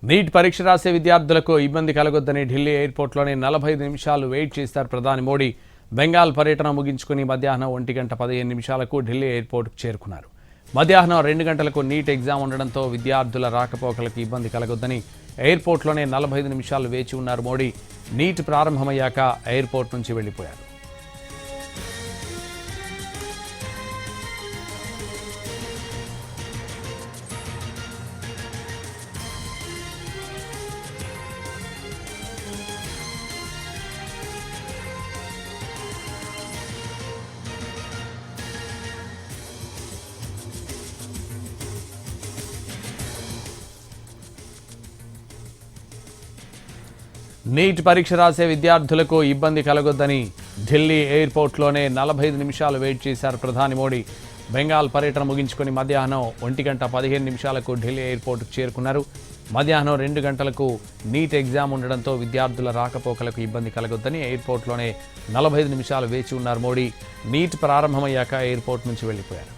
Neat పరీక్ష రాసే విద్యార్థులకు ఇబ్బంది కలగొద్దని ఢిల్లీ ఎయిర్పోర్ట్లోనే 45 నిమిషాలు వెయిట్ చేశారు ప్రధాని మోడీ. బెంగాల్ పర్యటన ముగించుకుని మధ్యాహ్నం 1:15 ఢిల్లీ ఎయిర్పోర్ట్కు చేరుకున్నారు. మధ్యాహ్నం 2 గంటలకు నీట్ ఎగ్జామ్ ఉండడంతో విద్యార్థుల రాకపోకలకు ఇబ్బంది కలగొద్దని ఎయిర్పోర్ట్లోనే 45 నిమిషాలు వేచి ఉన్నారు మోడీ. నీట్ ప్రారంభమయ్యాక ఎయిర్పోర్ట్ నుంచి వెళ్లిపోయారు. నీట్ పరీక్ష రాసే విద్యార్థులకు ఇబ్బంది కలగొద్దని ఢిల్లీ ఎయిర్పోర్ట్లోనే 45 నిమిషాలు వెయిట్ చేశారు ప్రధాని మోడీ. బెంగాల్ పర్యటన ముగించుకొని మధ్యాహ్నం 1:15 ఢిల్లీ ఎయిర్పోర్ట్కు చేరుకున్నారు. మధ్యాహ్నం 2 గంటలకు నీట్ ఎగ్జామ్ ఉండడంతో విద్యార్థుల రాకపోకలకు ఇబ్బంది కలగొద్దని ఎయిర్పోర్ట్లోనే 45 నిమిషాలు వేచి ఉన్నారు మోడీ. నీట్ ప్రారంభమయ్యాక ఎయిర్పోర్ట్ నుంచి వెళ్లిపోయారు.